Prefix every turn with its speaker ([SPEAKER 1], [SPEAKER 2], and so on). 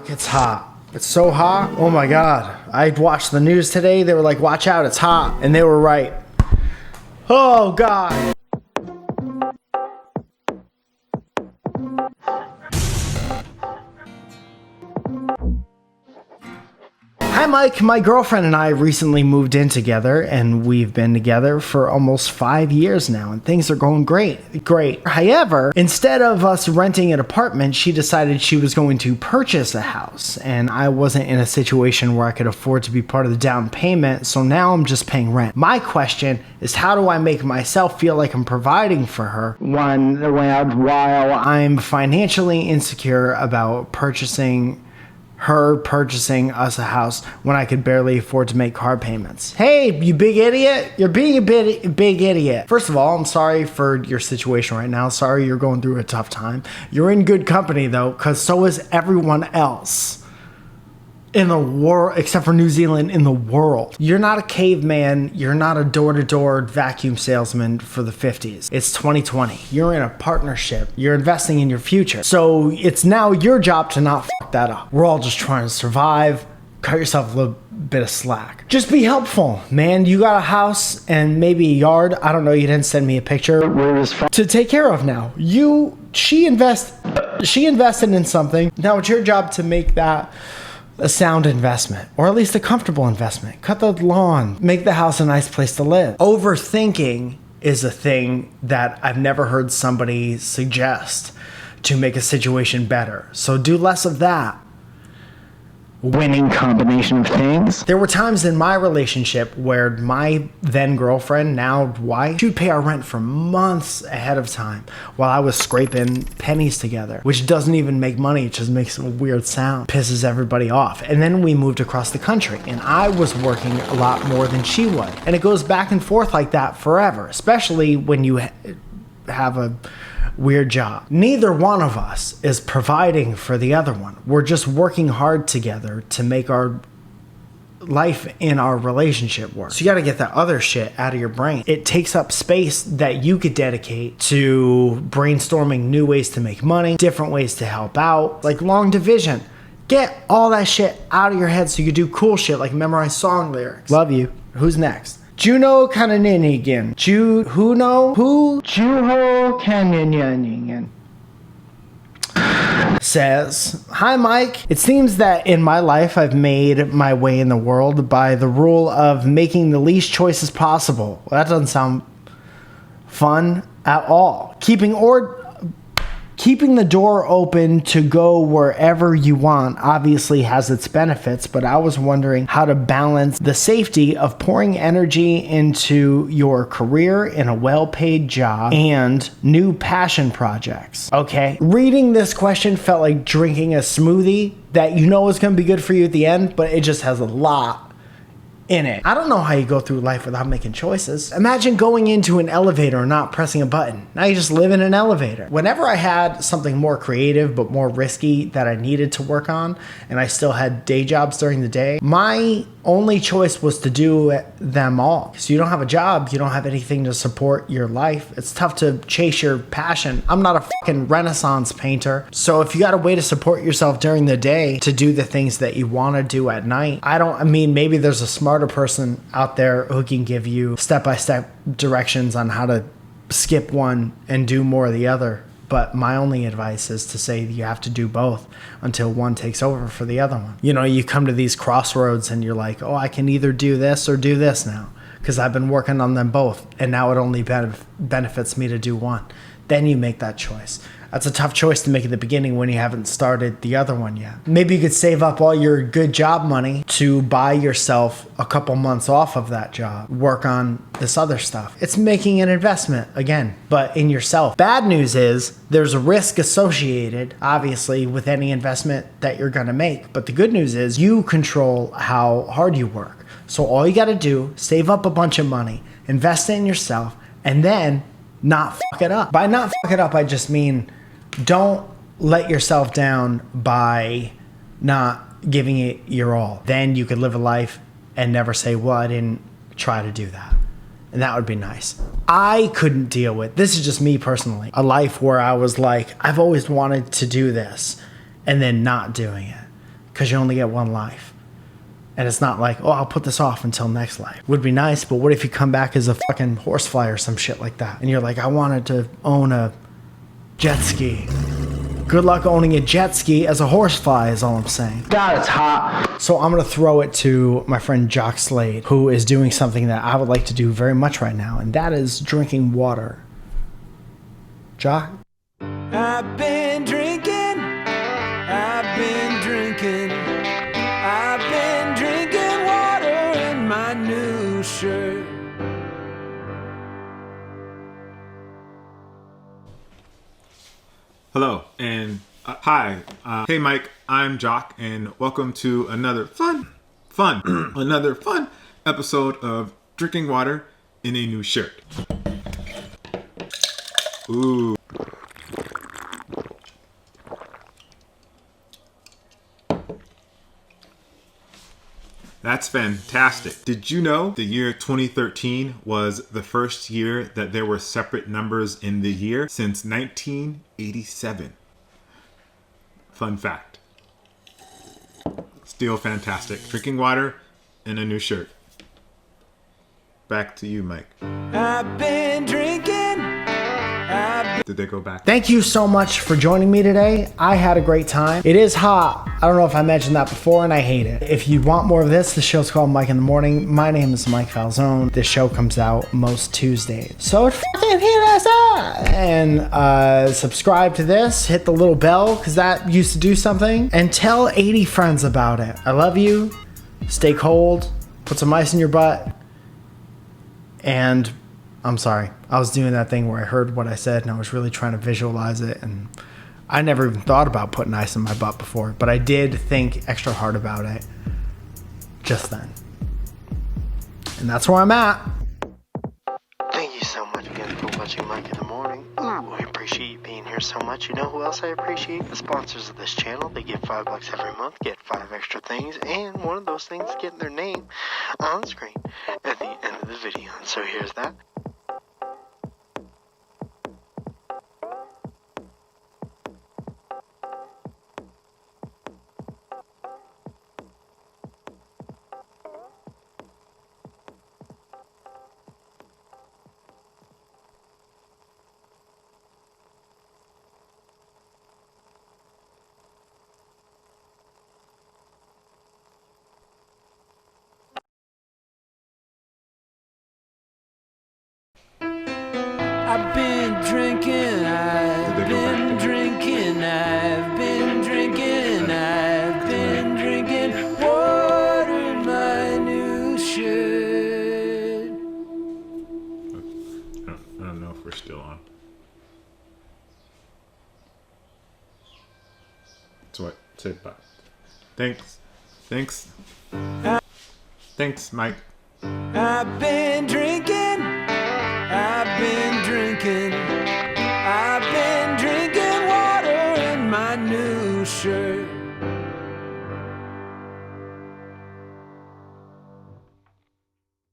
[SPEAKER 1] It's hot. It's so hot. Oh my God. I watched the news today. They were like, watch out, it's hot. And they were right. Oh God. Hi Mike, my girlfriend and I recently moved in together and we've been together for almost 5 years now and things are going great. However, instead of us renting an apartment, she decided she was going to purchase a house and I wasn't in a situation where I could afford to be part of the down payment, so now I'm just paying rent. My question is, how do I make myself feel like I'm providing for her while I'm financially insecure about purchasing us a house when I could barely afford to make car payments? Hey, you big idiot. You're being a big idiot. First of all, I'm sorry for your situation right now. Sorry you're going through a tough time. You're in good company though, because so is everyone else in the world, except for New Zealand, in the world. You're not a caveman. You're not a door-to-door vacuum salesman for the 50s. It's 2020. You're in a partnership. You're investing in your future. So it's now your job to not fuck that up. We're all just trying to survive. Cut yourself a little bit of slack. Just be helpful, man. You got a house and maybe a yard. I don't know. You didn't send me a picture to take care of now. She invested in something. Now it's your job to make that a sound investment, or at least a comfortable investment. Cut the lawn, make the house a nice place to live. Overthinking is a thing that I've never heard somebody suggest to make a situation better. So do less of that. Winning combination of things. There were times in my relationship where my then girlfriend, now wife, she would pay our rent for months ahead of time while I was scraping pennies together, which doesn't even make money. It just makes a weird sound, pisses everybody off. And then we moved across the country and I was working a lot more than she was. And it goes back and forth like that forever, especially when you have a weird job. Neither one of us is providing for the other one. We're just working hard together to make our life in our relationship work. So you got to get that other shit out of your brain. It takes up space that you could dedicate to brainstorming new ways to make money, different ways to help out, like long division. Get all that shit out of your head so you can do cool shit like memorize song lyrics. Love you. Who's next? Juno Kananinigan. Juho Kananinigan says, hi Mike, it seems that in my life I've made my way in the world by the rule of making the least choices possible. Well, that doesn't sound fun at all. Keeping the door open to go wherever you want obviously has its benefits, but I was wondering how to balance the safety of pouring energy into your career in a well-paid job and new passion projects. Okay, reading this question felt like drinking a smoothie that you know is going to be good for you at the end, but it just has a lot in it. I don't know how you go through life without making choices. Imagine going into an elevator and not pressing a button. Now you just live in an elevator. Whenever I had something more creative but more risky that I needed to work on, and I still had day jobs during the day, my only choice was to do them all. So you don't have a job, you don't have anything to support your life. It's tough to chase your passion. I'm not a fucking Renaissance painter. So if you got a way to support yourself during the day to do the things that you want to do at night, maybe there's a smarter person out there who can give you step-by-step directions on how to skip one and do more of the other. But my only advice is to say you have to do both until one takes over for the other one. You know, you come to these crossroads and you're like, oh, I can either do this or do this now because I've been working on them both and now it only benefits me to do one. Then you make that choice. That's a tough choice to make at the beginning when you haven't started the other one yet. Maybe you could save up all your good job money to buy yourself a couple months off of that job. Work on this other stuff. It's making an investment, again, but in yourself. Bad news is there's a risk associated, obviously, with any investment that you're gonna make. But the good news is you control how hard you work. So all you gotta do, save up a bunch of money, invest in yourself, and then not fuck it up. By not fuck it up, I just mean don't let yourself down by not giving it your all. Then you could live a life and never say, well, I didn't try to do that. And that would be nice. I couldn't deal with, this is just me personally, a life where I was like, I've always wanted to do this and then not doing it. because you only get one life. And it's not like, oh, I'll put this off until next life. Would be nice, but what if you come back as a fucking horsefly or some shit like that? And you're like, I wanted to own a jet ski. Good luck owning a jet ski as a horsefly is all I'm saying. God, it's hot. So I'm going to throw it to my friend Jock Slade, who is doing something that I would like to do very much right now, and that is drinking water. Jock?
[SPEAKER 2] I've been drinking. I've been drinking. I've been drinking water in my new shirt.
[SPEAKER 3] Hello and hi. Hey Mike, I'm Jock and welcome to another fun episode of Drinking Water in a New Shirt. Ooh. That's fantastic. Did you know the year 2013 was the first year that there were separate numbers in the year since 1987? Fun fact. Still fantastic. Drinking water in a new shirt. Back to you, Mike.
[SPEAKER 2] I've been drinking.
[SPEAKER 3] Did they go back?
[SPEAKER 1] Thank you so much for joining me today. I had a great time. It is hot. I don't know if I mentioned that before, and I hate it. If you want more of this, the show's called Mike in the Morning. My name is Mike Falzone. This show comes out most Tuesdays. So fucking hit us up and subscribe to this. Hit the little bell because that used to do something. And tell 80 friends about it. I love you. Stay cold. Put some ice in your butt. And I'm sorry. I was doing that thing where I heard what I said and I was really trying to visualize it, and I never even thought about putting ice in my butt before, but I did think extra hard about it just then. And that's where I'm at.
[SPEAKER 4] Thank you so much again for watching Mike in the Morning. Ooh, I appreciate you being here so much. You know who else I appreciate? The sponsors of this channel. They give $5 every month, get 5 extra things, and one of those things getting their name on the screen at the end of the video. So here's that.
[SPEAKER 2] I've been drinking. I've been drinking. I've been drinking. I've been drinking water in my new shirt.
[SPEAKER 3] I don't know if we're still on. So what? Say bye. Thanks. Thanks, Mike.
[SPEAKER 2] I've been drinking. I've been drinking. I've been drinking water in my new shirt.